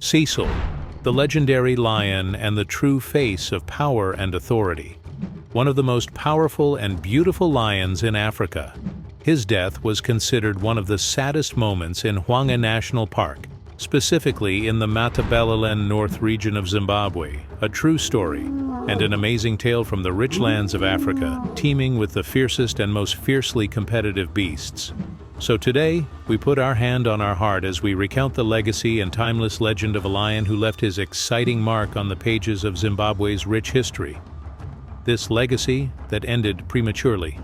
Cecil, the legendary lion and the true face of power and authority. One of the most powerful and beautiful lions in Africa. His death was considered one of the saddest moments in Hwanga National Park, specifically in the Matabeleland North region of Zimbabwe, a true story, and an amazing tale from the rich lands of Africa, teeming with the fiercest and most fiercely competitive beasts. So today, we put our hand on our heart as we recount the legacy and timeless legend of a lion who left his exciting mark on the pages of Zimbabwe's rich history. This legacy that ended prematurely.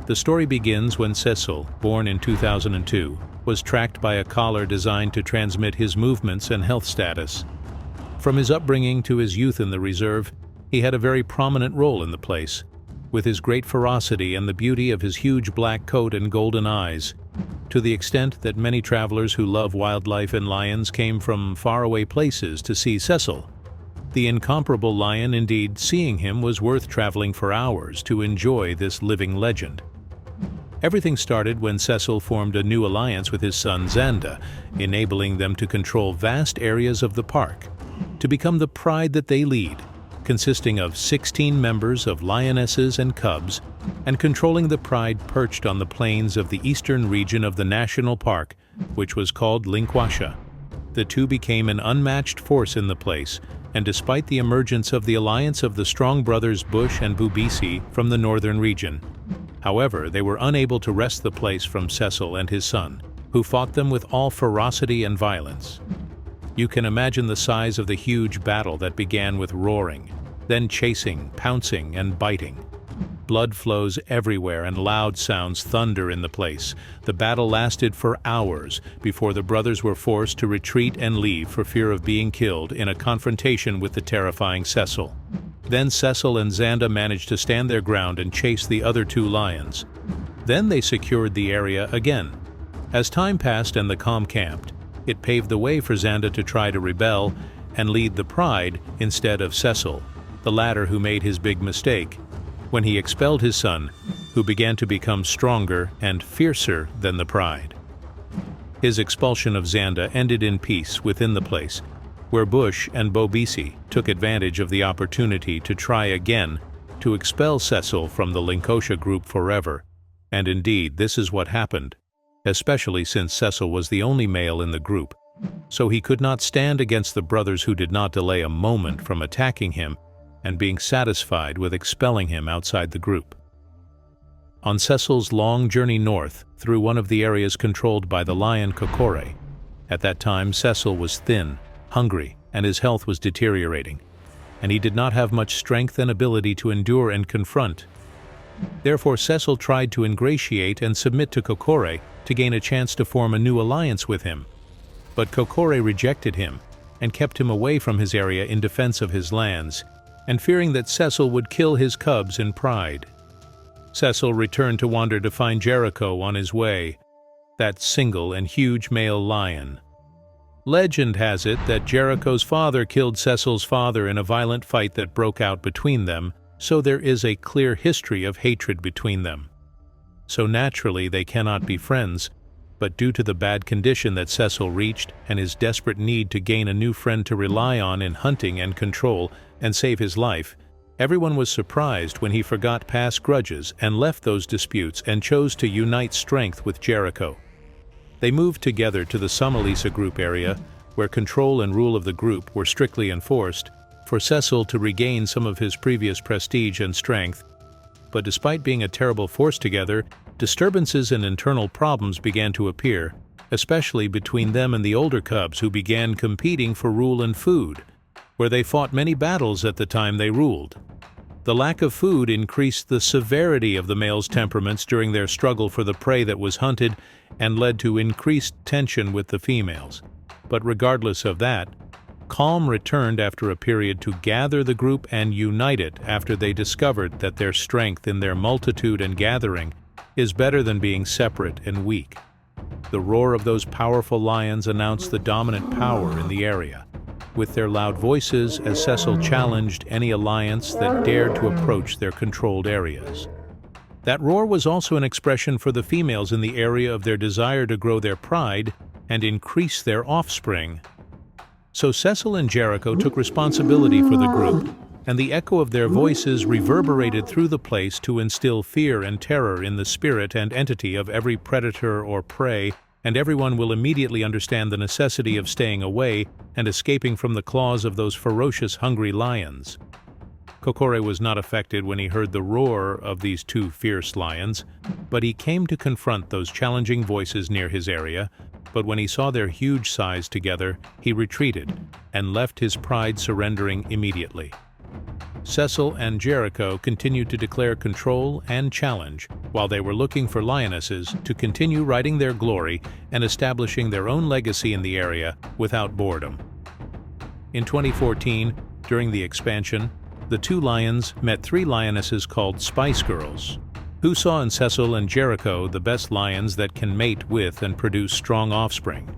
The story begins when Cecil, born in 2002, was tracked by a collar designed to transmit his movements and health status. From his upbringing to his youth in the reserve, he had a very prominent role in the place, with his great ferocity and the beauty of his huge black coat and golden eyes, to the extent that many travelers who love wildlife and lions came from faraway places to see Cecil. The incomparable lion, indeed, seeing him was worth traveling for hours to enjoy this living legend. Everything started when Cecil formed a new alliance with his son Zanda, enabling them to control vast areas of the park, to become the pride that they lead, consisting of 16 members of lionesses and cubs, and controlling the pride perched on the plains of the eastern region of the national park, which was called Linkwasha. The two became an unmatched force in the place, and despite the emergence of the alliance of the strong brothers Bush and Bubisi from the northern region. However, they were unable to wrest the place from Cecil and his son, who fought them with all ferocity and violence. You can imagine the size of the huge battle that began with roaring, then chasing, pouncing, and biting. Blood flows everywhere and loud sounds thunder in the place. The battle lasted for hours before the brothers were forced to retreat and leave for fear of being killed in a confrontation with the terrifying Cecil. Then Cecil and Zanda managed to stand their ground and chase the other two lions. Then they secured the area again. As time passed and the calm camped, it paved the way for Zanda to try to rebel and lead the pride instead of Cecil, the latter who made his big mistake, when he expelled his son, who began to become stronger and fiercer than the pride. His expulsion of Zanda ended in peace within the place, where Bush and Bobisi took advantage of the opportunity to try again to expel Cecil from the Linkosha group forever. And indeed, this is what happened, especially since Cecil was the only male in the group, so he could not stand against the brothers who did not delay a moment from attacking him and being satisfied with expelling him outside the group. On Cecil's long journey north through one of the areas controlled by the lion Kokore, at that time Cecil was thin, hungry, and his health was deteriorating, and he did not have much strength and ability to endure and confront. Therefore Cecil tried to ingratiate and submit to Kokore to gain a chance to form a new alliance with him. But Kokore rejected him and kept him away from his area in defense of his lands, and fearing that Cecil would kill his cubs in pride. Cecil returned to wander to find Jericho on his way, that single and huge male lion. Legend has it that Jericho's father killed Cecil's father in a violent fight that broke out between them, so there is a clear history of hatred between them. So naturally they cannot be friends, but due to the bad condition that Cecil reached and his desperate need to gain a new friend to rely on in hunting and control and save his life, everyone was surprised when he forgot past grudges and left those disputes and chose to unite strength with Jericho. They moved together to the Somalisa group area, where control and rule of the group were strictly enforced, for Cecil to regain some of his previous prestige and strength. But despite being a terrible force together, disturbances and internal problems began to appear, especially between them and the older cubs who began competing for rule and food, where they fought many battles at the time they ruled. The lack of food increased the severity of the males' temperaments during their struggle for the prey that was hunted and led to increased tension with the females. But regardless of that, calm returned after a period to gather the group and unite it after they discovered that their strength in their multitude and gathering is better than being separate and weak. The roar of those powerful lions announced the dominant power in the area, with their loud voices as Cecil challenged any alliance that dared to approach their controlled areas. That roar was also an expression for the females in the area of their desire to grow their pride and increase their offspring. So Cecil and Jericho took responsibility for the group, and the echo of their voices reverberated through the place to instill fear and terror in the spirit and entity of every predator or prey, and everyone will immediately understand the necessity of staying away and escaping from the claws of those ferocious, hungry lions. Kokore was not affected when he heard the roar of these two fierce lions, but he came to confront those challenging voices near his area. But when he saw their huge size together, he retreated and left his pride, surrendering immediately. Cecil and Jericho continued to declare control and challenge while they were looking for lionesses to continue riding their glory and establishing their own legacy in the area without boredom. In 2014, during the expansion, the two lions met three lionesses called Spice Girls, who saw in Cecil and Jericho the best lions that can mate with and produce strong offspring.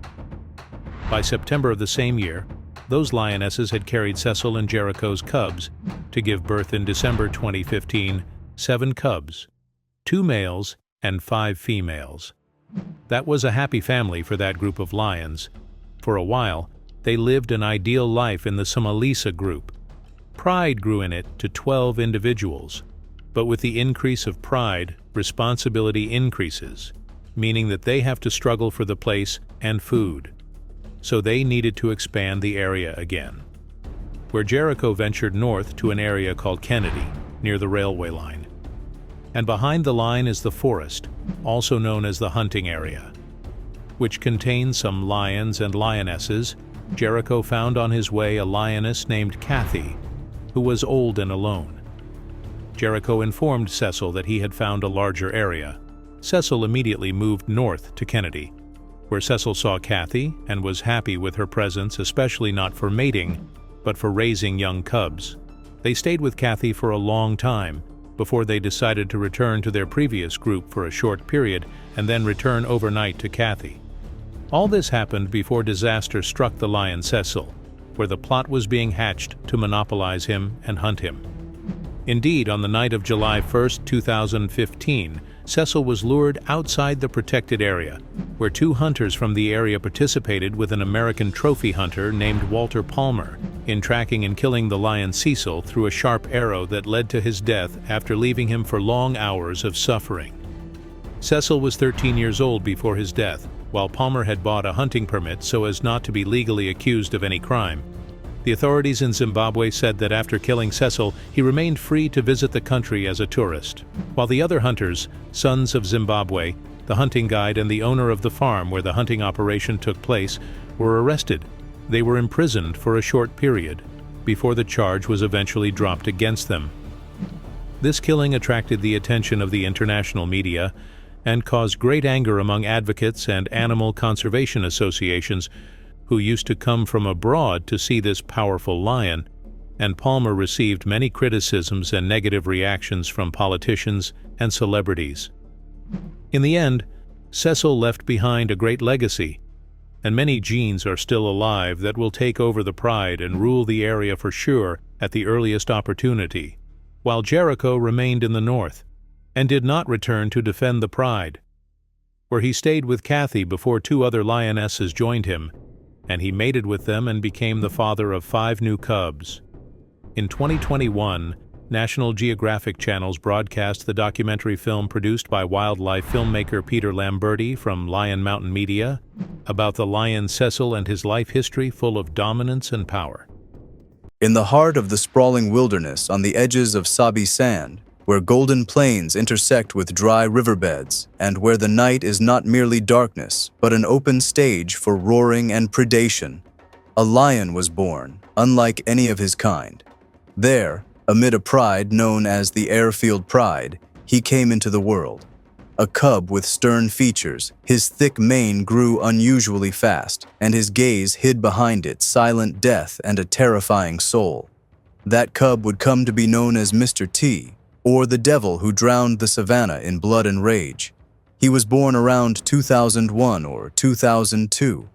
By September of the same year, those lionesses had carried Cecil and Jericho's cubs to give birth in December 2015, 7 cubs, 2 males and 5 females. That was a happy family for that group of lions. For a while, they lived an ideal life in the Somalisa group. Pride grew in it to 12 individuals, but with the increase of pride, responsibility increases, meaning that they have to struggle for the place and food. So they needed to expand the area again, where Jericho ventured north to an area called Kennedy, near the railway line. And behind the line is the forest, also known as the hunting area, which contains some lions and lionesses. Jericho found on his way a lioness named Kathy, who was old and alone. Jericho informed Cecil that he had found a larger area. Cecil immediately moved north to Kennedy, where Cecil saw Kathy and was happy with her presence, especially not for mating, but for raising young cubs. They stayed with Kathy for a long time before they decided to return to their previous group for a short period and then return overnight to Kathy. All this happened before disaster struck the lion Cecil, where the plot was being hatched to monopolize him and hunt him. Indeed, on the night of July 1, 2015, Cecil was lured outside the protected area, where 2 hunters from the area participated with an American trophy hunter named Walter Palmer in tracking and killing the lion Cecil through a sharp arrow that led to his death after leaving him for long hours of suffering. Cecil was 13 years old before his death, while Palmer had bought a hunting permit so as not to be legally accused of any crime. The authorities in Zimbabwe said that after killing Cecil, he remained free to visit the country as a tourist, while the other hunters, sons of Zimbabwe, the hunting guide and the owner of the farm where the hunting operation took place, were arrested. They were imprisoned for a short period, before the charge was eventually dropped against them. This killing attracted the attention of the international media and caused great anger among advocates and animal conservation associations who used to come from abroad to see this powerful lion, and Palmer received many criticisms and negative reactions from politicians and celebrities. In the end, Cecil left behind a great legacy, and many genes are still alive that will take over the pride and rule the area for sure at the earliest opportunity, while Jericho remained in the north and did not return to defend the pride, where he stayed with Kathy before 2 other lionesses joined him, and he mated with them and became the father of 5 new cubs. In 2021, National Geographic Channels broadcast the documentary film produced by wildlife filmmaker Peter Lamberti from Lion Mountain Media about the lion Cecil and his life history full of dominance and power. In the heart of the sprawling wilderness on the edges of Sabi Sand, where golden plains intersect with dry riverbeds, and where the night is not merely darkness, but an open stage for roaring and predation, a lion was born, unlike any of his kind. There, amid a pride known as the Airfield Pride, he came into the world. A cub with stern features, his thick mane grew unusually fast, and his gaze hid behind it silent death and a terrifying soul. That cub would come to be known as Mr. T, or the devil who drowned the savannah in blood and rage. He was born around 2001 or 2002.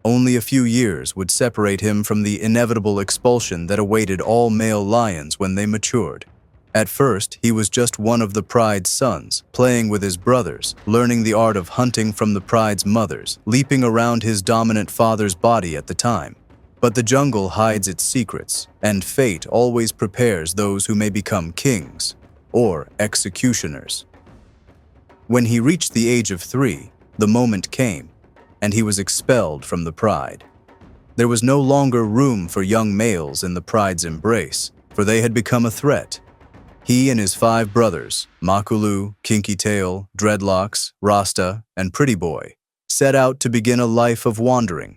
Only a few years would separate him from the inevitable expulsion that awaited all male lions when they matured. At first, he was just one of the pride's sons, playing with his brothers, learning the art of hunting from the pride's mothers, leaping around his dominant father's body at the time. But the jungle hides its secrets, and fate always prepares those who may become kings or executioners. When he reached the age of 3, the moment came, and he was expelled from the pride. There was no longer room for young males in the pride's embrace, for they had become a threat. He and his 5 brothers, Makulu, Kinky Tail, Dreadlocks, Rasta, and Pretty Boy, set out to begin a life of wandering.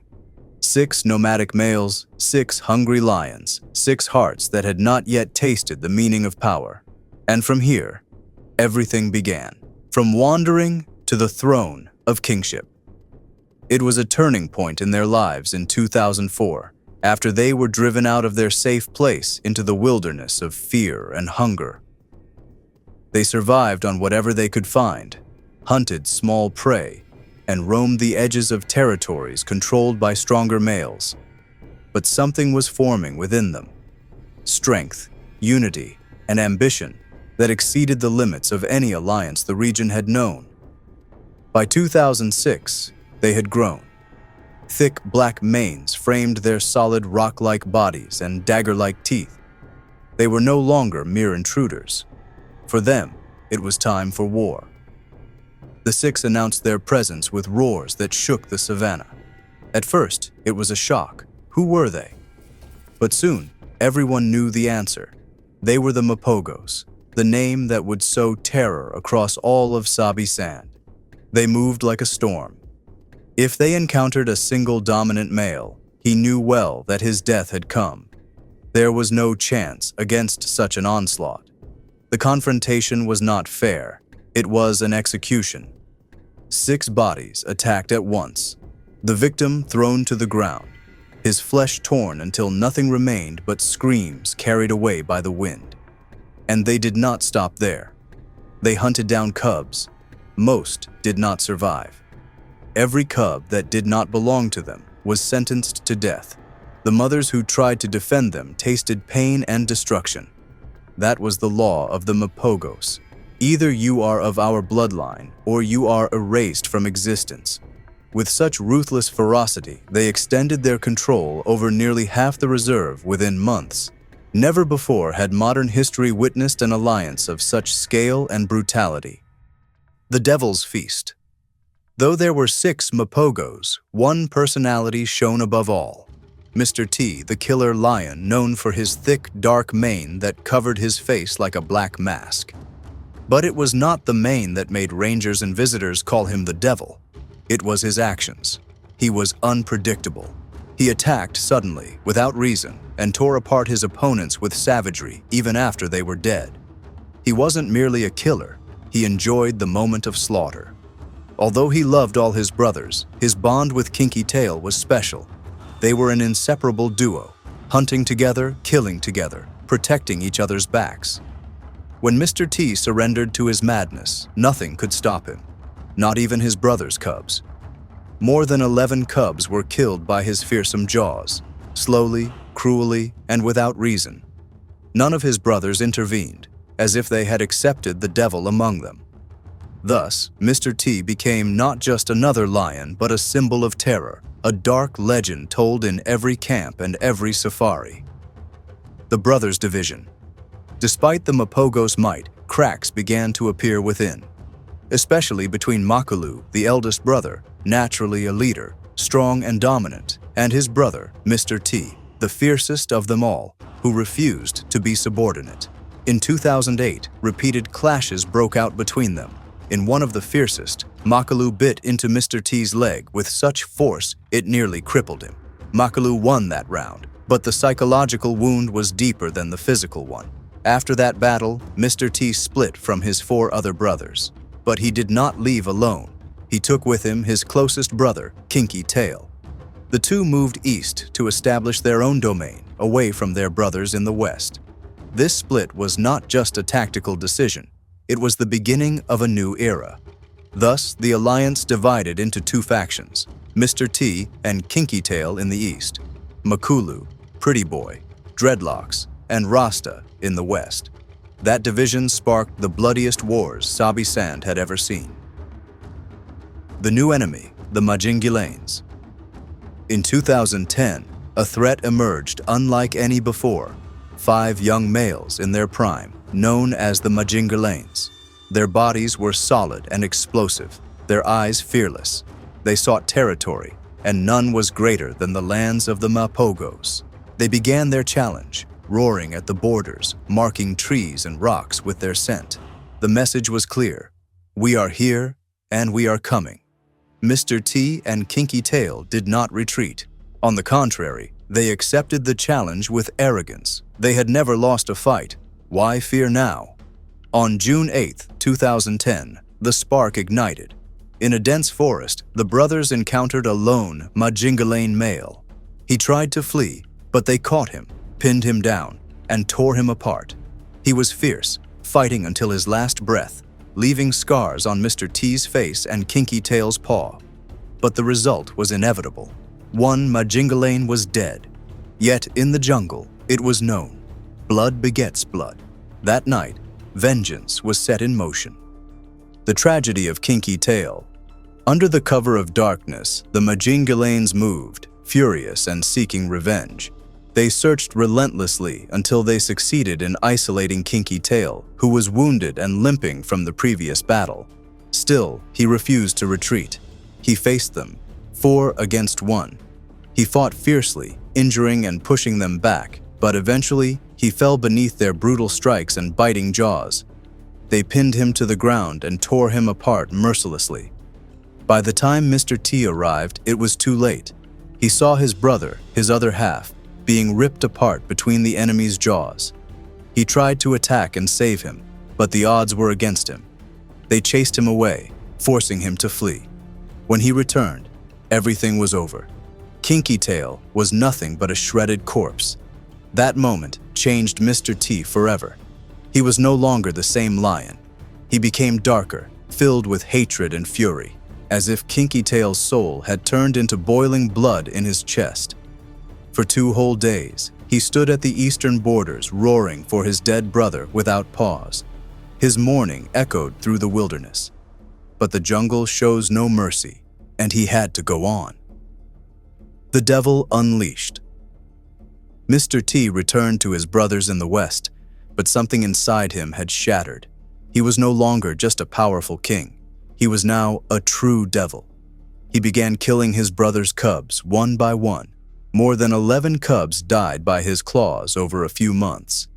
6 nomadic males, 6 hungry lions, 6 hearts that had not yet tasted the meaning of power. And from here, everything began, from wandering to the throne of kingship. It was a turning point in their lives in 2004, after they were driven out of their safe place into the wilderness of fear and hunger. They survived on whatever they could find, hunted small prey, and roamed the edges of territories controlled by stronger males. But something was forming within them. Strength, unity, and ambition that exceeded the limits of any alliance the region had known. By 2006, they had grown. Thick black manes framed their solid rock-like bodies and dagger-like teeth. They were no longer mere intruders. For them, it was time for war. The 6 announced their presence with roars that shook the savannah. At first, it was a shock. Who were they? But soon, everyone knew the answer. They were the Mapogos, the name that would sow terror across all of Sabi Sand. They moved like a storm. If they encountered a single dominant male, he knew well that his death had come. There was no chance against such an onslaught. The confrontation was not fair. It was an execution. 6 bodies attacked at once. The victim thrown to the ground, his flesh torn until nothing remained but screams carried away by the wind. And they did not stop there. They hunted down cubs. Most did not survive. Every cub that did not belong to them was sentenced to death. The mothers who tried to defend them tasted pain and destruction. That was the law of the Mapogos. Either you are of our bloodline, or you are erased from existence. With such ruthless ferocity, they extended their control over nearly half the reserve within months. Never before had modern history witnessed an alliance of such scale and brutality. The Devil's Feast. Though there were 6 Mapogos, one personality shone above all. Mr. T, the killer lion known for his thick, dark mane that covered his face like a black mask. But it was not the mane that made rangers and visitors call him the devil. It was his actions. He was unpredictable. He attacked suddenly, without reason, and tore apart his opponents with savagery even after they were dead. He wasn't merely a killer. He enjoyed the moment of slaughter. Although he loved all his brothers, his bond with Kinky Tail was special. They were an inseparable duo, hunting together, killing together, protecting each other's backs. When Mr. T surrendered to his madness, nothing could stop him, not even his brother's cubs. More than 11 cubs were killed by his fearsome jaws, slowly, cruelly, and without reason. None of his brothers intervened, as if they had accepted the devil among them. Thus, Mr. T became not just another lion, but a symbol of terror, a dark legend told in every camp and every safari. The Brothers Division. Despite the Mapogos' might, cracks began to appear within, especially between Makulu, the eldest brother, naturally a leader, strong and dominant, and his brother, Mr. T, the fiercest of them all, who refused to be subordinate. In 2008, repeated clashes broke out between them. In one of the fiercest, Makulu bit into Mr. T's leg with such force it nearly crippled him. Makulu won that round, but the psychological wound was deeper than the physical one. After that battle, Mr. T split from his 4 other brothers. But he did not leave alone. He took with him his closest brother, Kinky Tail. The two moved east to establish their own domain, away from their brothers in the west. This split was not just a tactical decision. It was the beginning of a new era. Thus, the alliance divided into 2 factions, Mr. T and Kinky Tail in the east, Makulu, Pretty Boy, Dreadlocks, and Rasta in the west. That division sparked the bloodiest wars Sabi Sand had ever seen. The new enemy, the Majingilanes. In 2010, A threat emerged unlike any before. 5 young males in their prime, known as the Majingalanes. Their bodies were solid and explosive, their eyes fearless. They sought territory, and none was greater than the lands of the Mapogos. They began their challenge, roaring at the borders, marking trees and rocks with their scent. The message was clear: we are here, and we are coming. Mr. T and Kinky Tail did not retreat. On the contrary, they accepted the challenge with arrogance. They had never lost a fight. Why fear now? On June 8, 2010, the spark ignited. In a dense forest, the brothers encountered a lone Majingalane male. He tried to flee, but they caught him, pinned him down, and tore him apart. He was fierce, fighting until his last breath, leaving scars on Mr. T's face and Kinky Tail's paw. But the result was inevitable. One Majingalane was dead. Yet in the jungle, it was known. Blood begets blood. That night, vengeance was set in motion. The tragedy of Kinky Tail. Under the cover of darkness, the Majingalanes moved, furious and seeking revenge. They searched relentlessly until they succeeded in isolating Kinky Tail, who was wounded and limping from the previous battle. Still, he refused to retreat. He faced them, 4 against 1. He fought fiercely, injuring and pushing them back, but eventually, he fell beneath their brutal strikes and biting jaws. They pinned him to the ground and tore him apart mercilessly. By the time Mr. T arrived, it was too late. He saw his brother, his other half, being ripped apart between the enemy's jaws. He tried to attack and save him, but the odds were against him. They chased him away, forcing him to flee. When he returned, everything was over. Kinky Tail was nothing but a shredded corpse. That moment changed Mr. T forever. He was no longer the same lion. He became darker, filled with hatred and fury, as if Kinky Tail's soul had turned into boiling blood in his chest. For 2 whole days, he stood at the eastern borders roaring for his dead brother without pause. His mourning echoed through the wilderness. But the jungle shows no mercy, and he had to go on. The Devil Unleashed. Mr. T returned to his brothers in the west, but something inside him had shattered. He was no longer just a powerful king. He was now a true devil. He began killing his brother's cubs one by one. More than 11 cubs died by his claws over a few months.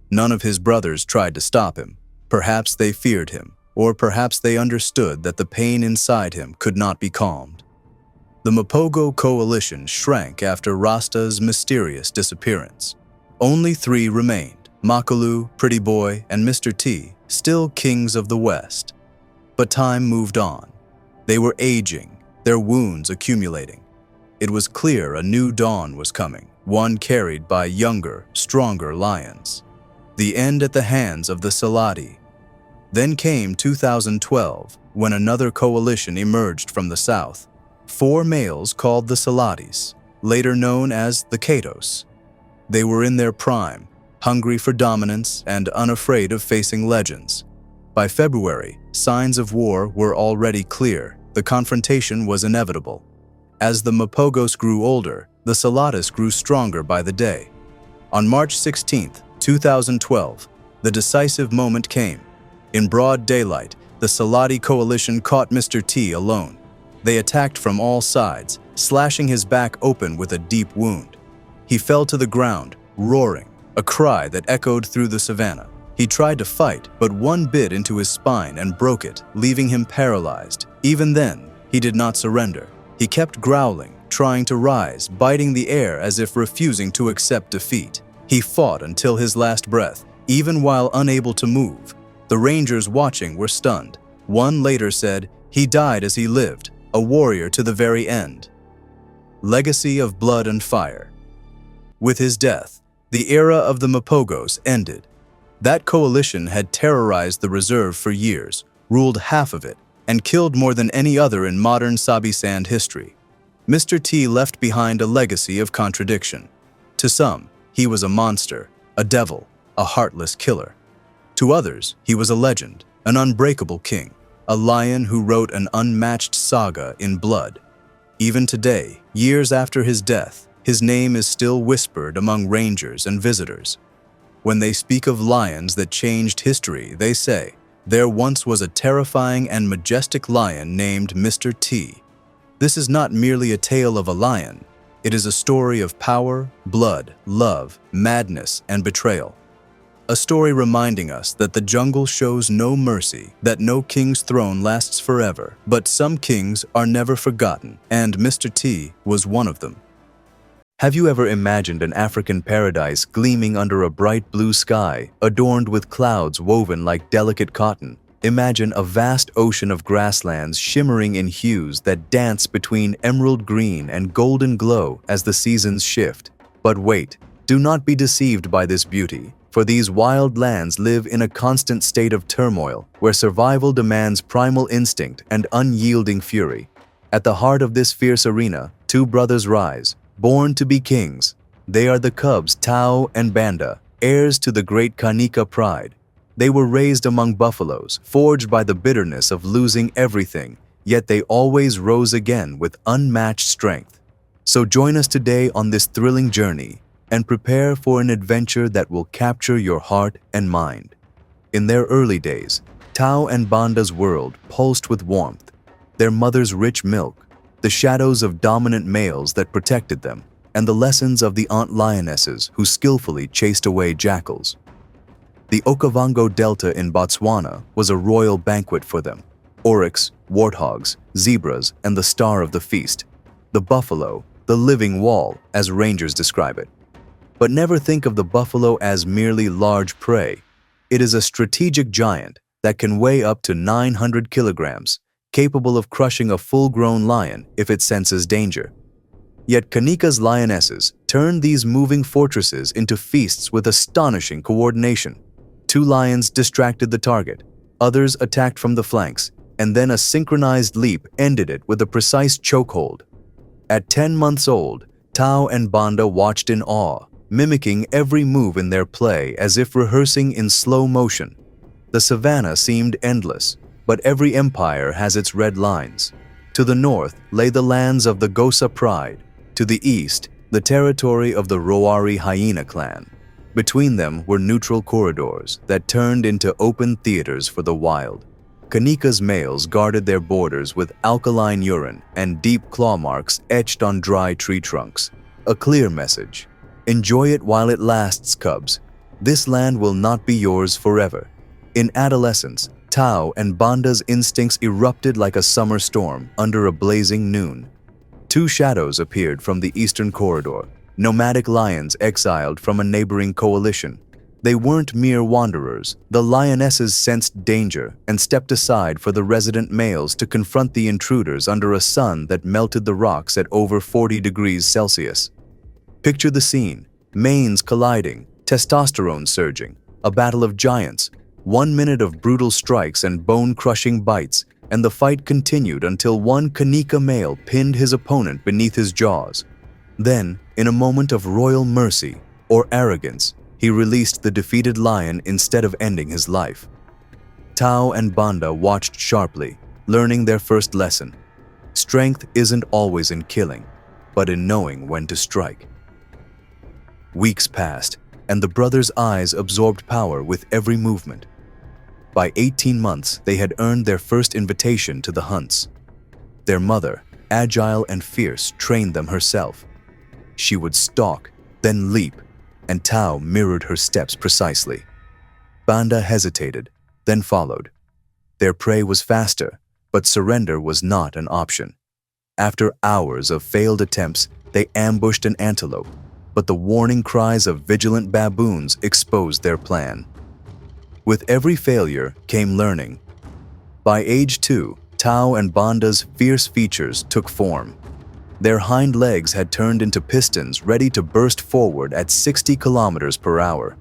None of his brothers tried to stop him. Perhaps they feared him, or perhaps they understood that the pain inside him could not be calmed. The Mapogo coalition shrank after Rasta's mysterious disappearance. Only 3 remained: Makalu, Pretty Boy, and Mr. T, still kings of the West. But time moved on. They were aging, their wounds accumulating. It was clear a new dawn was coming, one carried by younger, stronger lions. The end at the hands of the Saladi. Then came 2012, when another coalition emerged from the south. 4 males called the Saladis, later known as the Katos. They were in their prime, hungry for dominance and unafraid of facing legends. By February, signs of war were already clear. The confrontation was inevitable. As the Mapogos grew older, the Saladis grew stronger by the day. On March 16, 2012, the decisive moment came. In broad daylight, the Saladi coalition caught Mr. T alone. They attacked from all sides, slashing his back open with a deep wound. He fell to the ground, roaring, a cry that echoed through the savannah. He tried to fight, but one bit into his spine and broke it, leaving him paralyzed. Even then, he did not surrender. He kept growling, trying to rise, biting the air as if refusing to accept defeat. He fought until his last breath, even while unable to move. The rangers watching were stunned. One later said, "He died as he lived, a warrior to the very end." Legacy of blood and fire. With his death, the era of the Mapogos ended. That coalition had terrorized the reserve for years, ruled half of it, and killed more than any other in modern Sabi-Sand history. Mr. T left behind a legacy of contradiction. To some, he was a monster, a devil, a heartless killer. To others, he was a legend, an unbreakable king, a lion who wrote an unmatched saga in blood. Even today, years after his death, His name is still whispered among rangers and visitors. When they speak of lions that changed history, they say, "There once was a terrifying and majestic lion named Mr. T." This is not merely a tale of a lion. It is a story of power, blood, love, madness, and betrayal. A story reminding us that the jungle shows no mercy, that no king's throne lasts forever, but some kings are never forgotten, and Mr. T was one of them. Have you ever imagined an African paradise gleaming under a bright blue sky, adorned with clouds woven like delicate cotton? Imagine a vast ocean of grasslands shimmering in hues that dance between emerald green and golden glow as the seasons shift. But wait, do not be deceived by this beauty, for these wild lands live in a constant state of turmoil, where survival demands primal instinct and unyielding fury. At the heart of this fierce arena, two brothers rise, born to be kings. They are the cubs Tao and Banda, heirs to the great Kanika pride. They were raised among buffaloes, forged by the bitterness of losing everything, yet they always rose again with unmatched strength. So join us today on this thrilling journey and prepare for an adventure that will capture your heart and mind. In their early days, Tao and Banda's world pulsed with warmth, their mother's rich milk, the shadows of dominant males that protected them, and the lessons of the aunt lionesses who skillfully chased away jackals. The Okavango Delta in Botswana was a royal banquet for them. Oryx, warthogs, zebras, and the star of the feast. The buffalo, the living wall, as rangers describe it. But never think of the buffalo as merely large prey. It is a strategic giant that can weigh up to 900 kilograms, capable of crushing a full-grown lion if it senses danger. Yet Kanika's lionesses turned these moving fortresses into feasts with astonishing coordination. Two lions distracted the target, others attacked from the flanks, and then a synchronized leap ended it with a precise chokehold. At 10 months old, Tao and Banda watched in awe, mimicking every move in their play as if rehearsing in slow motion. The savannah seemed endless, but every empire has its red lines. To the north lay the lands of the Gosa pride, to the east, the territory of the Roari hyena clan. Between them were neutral corridors that turned into open theaters for the wild. Kanika's males guarded their borders with alkaline urine and deep claw marks etched on dry tree trunks. A clear message: enjoy it while it lasts, cubs. This land will not be yours forever. In adolescence, Tao and Banda's instincts erupted like a summer storm under a blazing noon. Two shadows appeared from the eastern corridor, nomadic lions exiled from a neighboring coalition. They weren't mere wanderers. The lionesses sensed danger and stepped aside for the resident males to confront the intruders under a sun that melted the rocks at over 40 degrees Celsius. Picture the scene: manes colliding, testosterone surging, a battle of giants, 1 minute of brutal strikes and bone-crushing bites, and the fight continued until one Kanika male pinned his opponent beneath his jaws. Then, in a moment of royal mercy or arrogance, he released the defeated lion instead of ending his life. Tao and Banda watched sharply, learning their first lesson. Strength isn't always in killing, but in knowing when to strike. Weeks passed, and the brothers' eyes absorbed power with every movement. By 18 months, they had earned their first invitation to the hunts. Their mother, agile and fierce, trained them herself. She would stalk, then leap, and Tao mirrored her steps precisely. Banda hesitated, then followed. Their prey was faster, but surrender was not an option. After hours of failed attempts, they ambushed an antelope, but the warning cries of vigilant baboons exposed their plan. With every failure came learning. By age 2, Tao and Banda's fierce features took form. Their hind legs had turned into pistons ready to burst forward at 60 kilometers per hour.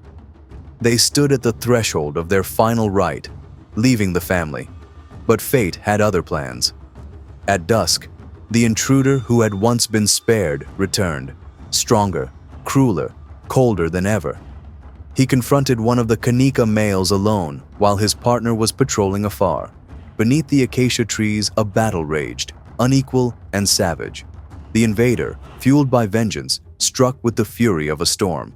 They stood at the threshold of their final rite, leaving the family. But fate had other plans. At dusk, the intruder who had once been spared returned, stronger, crueler, colder than ever. He confronted one of the Kanika males alone while his partner was patrolling afar. Beneath the acacia trees, a battle raged, unequal and savage. The invader, fueled by vengeance, struck with the fury of a storm.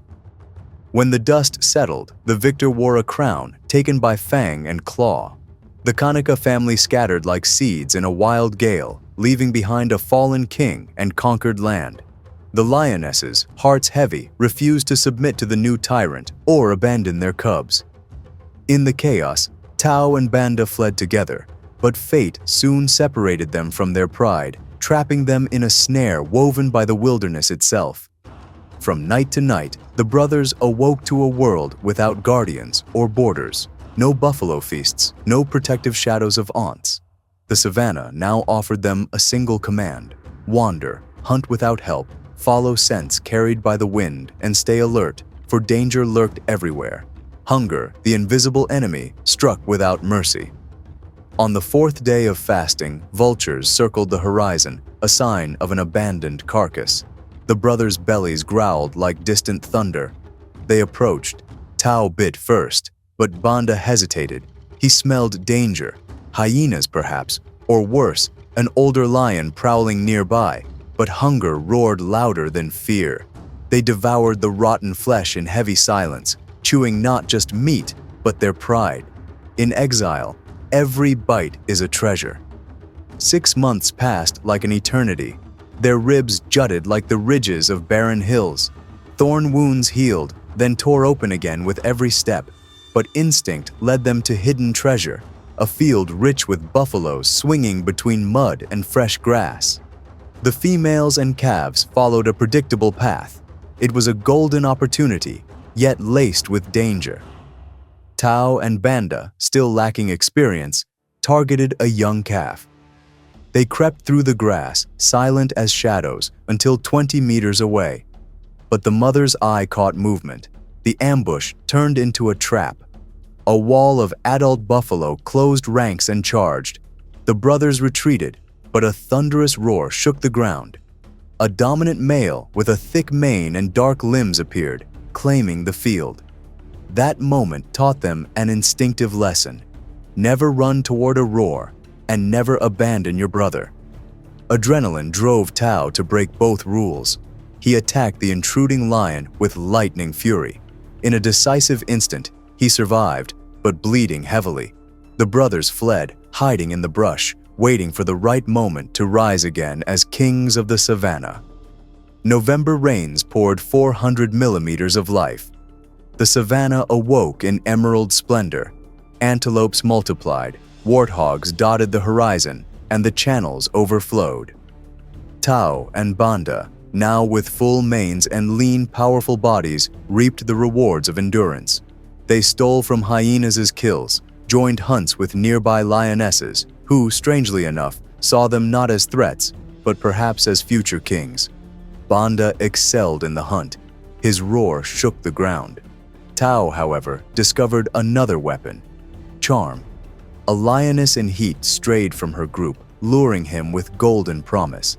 When the dust settled, the victor wore a crown taken by fang and claw. The Kanaka family scattered like seeds in a wild gale, leaving behind a fallen king and conquered land. The lionesses, hearts heavy, refused to submit to the new tyrant or abandon their cubs. In the chaos, Tao and Banda fled together, but fate soon separated them from their pride, trapping them in a snare woven by the wilderness itself. From night to night, the brothers awoke to a world without guardians or borders, no buffalo feasts, no protective shadows of aunts. The savannah now offered them a single command: wander, hunt without help, follow scents carried by the wind, and stay alert, for danger lurked everywhere. Hunger, the invisible enemy, struck without mercy. On the fourth day of fasting, vultures circled the horizon, a sign of an abandoned carcass. The brothers' bellies growled like distant thunder. They approached. Tao bit first, but Banda hesitated. He smelled danger, hyenas perhaps, or worse, an older lion prowling nearby, but hunger roared louder than fear. They devoured the rotten flesh in heavy silence, chewing not just meat, but their pride. In exile, every bite is a treasure. 6 months passed like an eternity. Their ribs jutted like the ridges of barren hills. Thorn wounds healed, then tore open again with every step. But instinct led them to hidden treasure, a field rich with buffaloes swinging between mud and fresh grass. The females and calves followed a predictable path. It was a golden opportunity, yet laced with danger. Tao and Banda, still lacking experience, targeted a young calf. They crept through the grass, silent as shadows, until 20 meters away. But the mother's eye caught movement. The ambush turned into a trap. A wall of adult buffalo closed ranks and charged. The brothers retreated, but a thunderous roar shook the ground. A dominant male with a thick mane and dark limbs appeared, claiming the field. That moment taught them an instinctive lesson: never run toward a roar, and never abandon your brother. Adrenaline drove Tao to break both rules. He attacked the intruding lion with lightning fury. In a decisive instant, he survived, but bleeding heavily. The brothers fled, hiding in the brush, waiting for the right moment to rise again as kings of the savannah. November rains poured 400 millimeters of life. The savannah awoke in emerald splendor. Antelopes multiplied, warthogs dotted the horizon, and the channels overflowed. Tao and Banda, now with full manes and lean, powerful bodies, reaped the rewards of endurance. They stole from hyenas' kills, joined hunts with nearby lionesses, who, strangely enough, saw them not as threats, but perhaps as future kings. Banda excelled in the hunt. His roar shook the ground. Tao, however, discovered another weapon: charm. A lioness in heat strayed from her group, luring him with golden promise.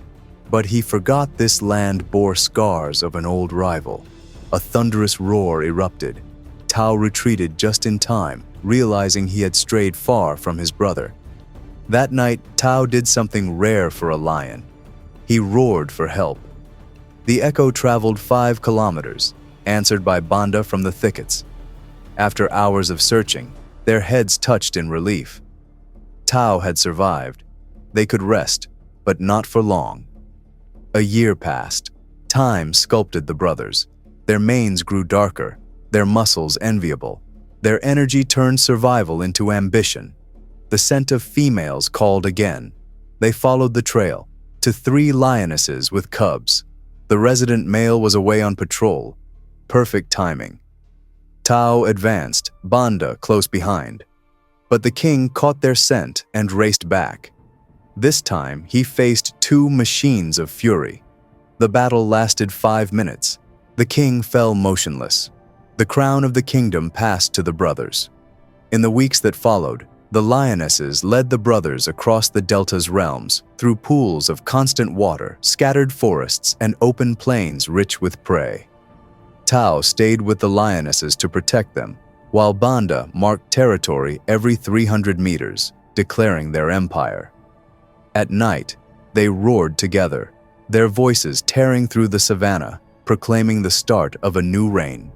But he forgot this land bore scars of an old rival. A thunderous roar erupted. Tao retreated just in time, realizing he had strayed far from his brother. That night, Tao did something rare for a lion. He roared for help. The echo traveled 5 kilometers, answered by Banda from the thickets. After hours of searching, their heads touched in relief. Tao had survived. They could rest, but not for long. A year passed. Time sculpted the brothers. Their manes grew darker, their muscles enviable. Their energy turned survival into ambition. The scent of females called again. They followed the trail to 3 lionesses with cubs. The resident male was away on patrol. Perfect timing. Tao advanced, Banda close behind. But the king caught their scent and raced back. This time, he faced 2 machines of fury. The battle lasted 5 minutes. The king fell motionless. The crown of the kingdom passed to the brothers. In the weeks that followed, the lionesses led the brothers across the delta's realms, through pools of constant water, scattered forests, and open plains rich with prey. Tao stayed with the lionesses to protect them, while Banda marked territory every 300 meters, declaring their empire. At night, they roared together, their voices tearing through the savannah, proclaiming the start of a new reign.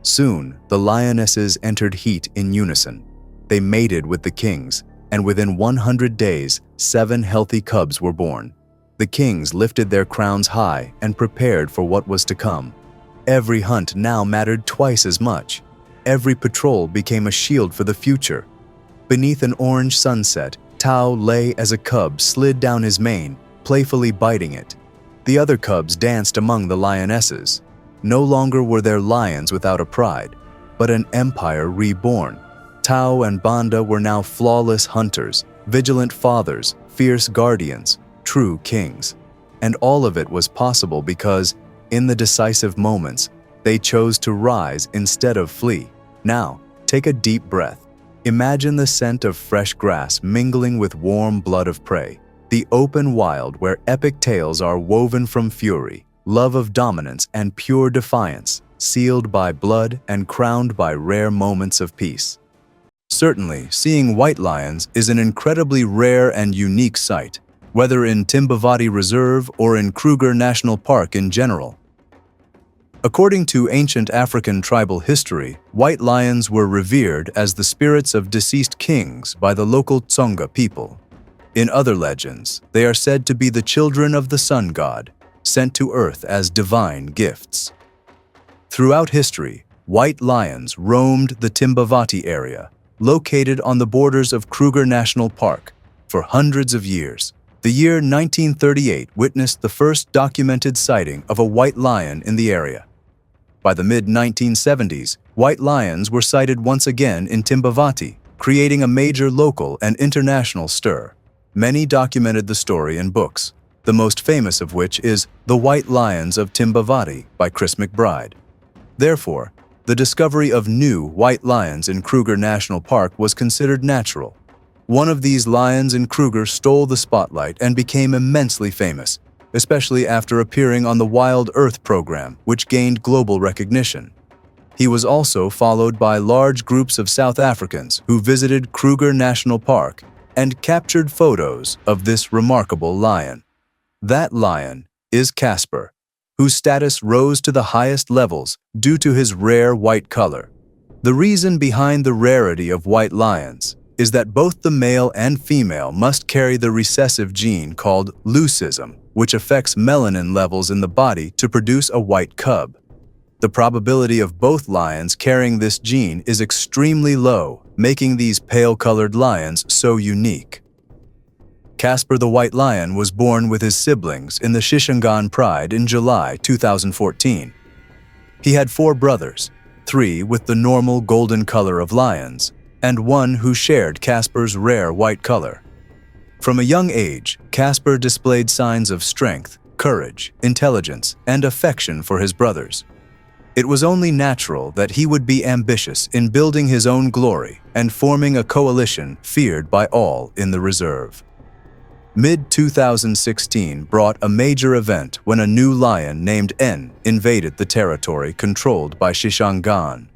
Soon, the lionesses entered heat in unison. They mated with the kings, and within 100 days, 7 healthy cubs were born. The kings lifted their crowns high and prepared for what was to come. Every hunt now mattered twice as much. Every patrol became a shield for the future. Beneath an orange sunset, Tao lay as a cub slid down his mane, playfully biting it. The other cubs danced among the lionesses. No longer were there lions without a pride, but an empire reborn. Tao and Banda were now flawless hunters, vigilant fathers, fierce guardians, true kings. And all of it was possible because, in the decisive moments, they chose to rise instead of flee. Now, take a deep breath. Imagine the scent of fresh grass mingling with warm blood of prey. The open wild where epic tales are woven from fury, love of dominance and pure defiance, sealed by blood and crowned by rare moments of peace. Certainly, seeing white lions is an incredibly rare and unique sight, whether in Timbavati Reserve or in Kruger National Park in general. According to ancient African tribal history, white lions were revered as the spirits of deceased kings by the local Tsonga people. In other legends, they are said to be the children of the sun god, sent to earth as divine gifts. Throughout history, white lions roamed the Timbavati area, located on the borders of Kruger National Park, for hundreds of years. The year 1938 witnessed the first documented sighting of a white lion in the area. By the mid-1970s, white lions were sighted once again in Timbavati, creating a major local and international stir. Many documented the story in books, the most famous of which is The White Lions of Timbavati by Chris McBride. Therefore, the discovery of new white lions in Kruger National Park was considered natural. One of these lions in Kruger stole the spotlight and became immensely famous, especially after appearing on the Wild Earth program, which gained global recognition. He was also followed by large groups of South Africans who visited Kruger National Park and captured photos of this remarkable lion. That lion is Casper, whose status rose to the highest levels due to his rare white color. The reason behind the rarity of white lions is that both the male and female must carry the recessive gene called leucism, which affects melanin levels in the body to produce a white cub. The probability of both lions carrying this gene is extremely low, making these pale-colored lions so unique. Casper the white lion was born with his siblings in the Shishangan Pride in July 2014. He had 4 brothers, 3 with the normal golden color of lions, and 1 who shared Casper's rare white color. From a young age, Casper displayed signs of strength, courage, intelligence, and affection for his brothers. It was only natural that he would be ambitious in building his own glory and forming a coalition feared by all in the reserve. Mid-2016 brought a major event when a new lion named N invaded the territory controlled by Shishangan.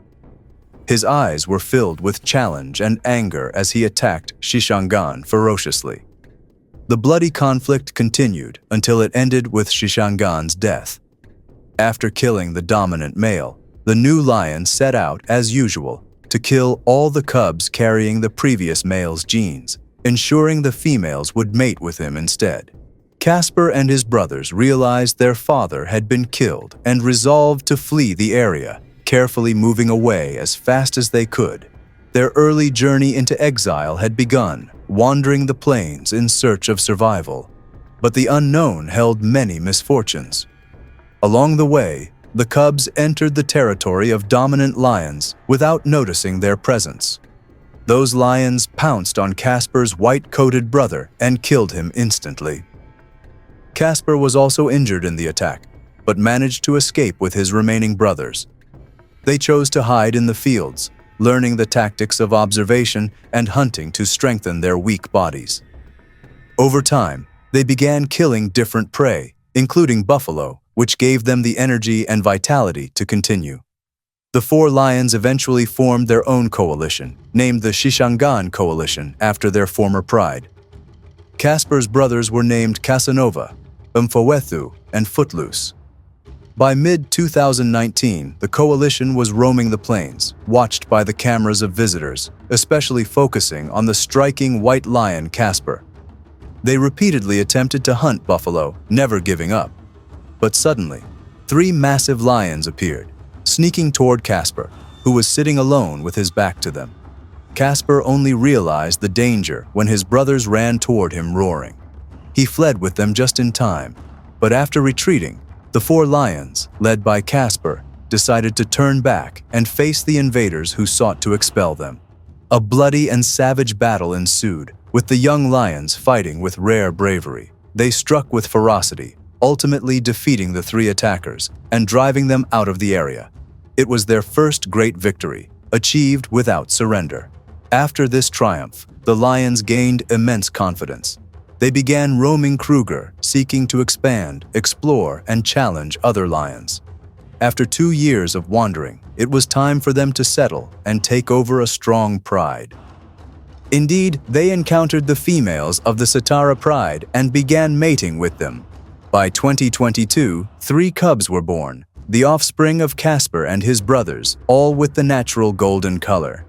His eyes were filled with challenge and anger as he attacked Shishangan ferociously. The bloody conflict continued until it ended with Shishangan's death. After killing the dominant male, the new lion set out, as usual, to kill all the cubs carrying the previous male's genes, ensuring the females would mate with him instead. Casper and his brothers realized their father had been killed and resolved to flee the area, carefully moving away as fast as they could. Their early journey into exile had begun, wandering the plains in search of survival. But the unknown held many misfortunes. Along the way, the cubs entered the territory of dominant lions without noticing their presence. Those lions pounced on Casper's white-coated brother and killed him instantly. Casper was also injured in the attack, but managed to escape with his remaining brothers. They chose to hide in the fields, learning the tactics of observation and hunting to strengthen their weak bodies. Over time, they began killing different prey, including buffalo, which gave them the energy and vitality to continue. The 4 lions eventually formed their own coalition, named the Shishangan Coalition after their former pride. Casper's brothers were named Casanova, Umfowethu, and Footloose. By mid-2019, the coalition was roaming the plains, watched by the cameras of visitors, especially focusing on the striking white lion Casper. They repeatedly attempted to hunt buffalo, never giving up. But suddenly, 3 massive lions appeared, sneaking toward Casper, who was sitting alone with his back to them. Casper only realized the danger when his brothers ran toward him roaring. He fled with them just in time, but after retreating, the 4 lions, led by Casper, decided to turn back and face the invaders who sought to expel them. A bloody and savage battle ensued, with the young lions fighting with rare bravery. They struck with ferocity, ultimately defeating the 3 attackers and driving them out of the area. It was their first great victory, achieved without surrender. After this triumph, the lions gained immense confidence. They began roaming Kruger, seeking to expand, explore, and challenge other lions. After 2 years of wandering, it was time for them to settle and take over a strong pride. Indeed, they encountered the females of the Satara pride and began mating with them. By 2022, 3 cubs were born, the offspring of Casper and his brothers, all with the natural golden color.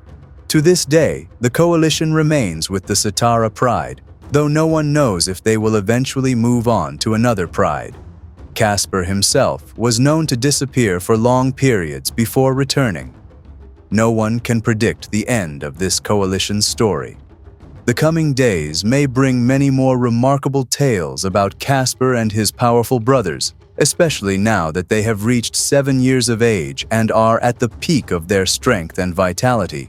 To this day, the coalition remains with the Satara pride, though no one knows if they will eventually move on to another pride. Casper himself was known to disappear for long periods before returning. No one can predict the end of this coalition's story. The coming days may bring many more remarkable tales about Casper and his powerful brothers, especially now that they have reached 7 years of age and are at the peak of their strength and vitality.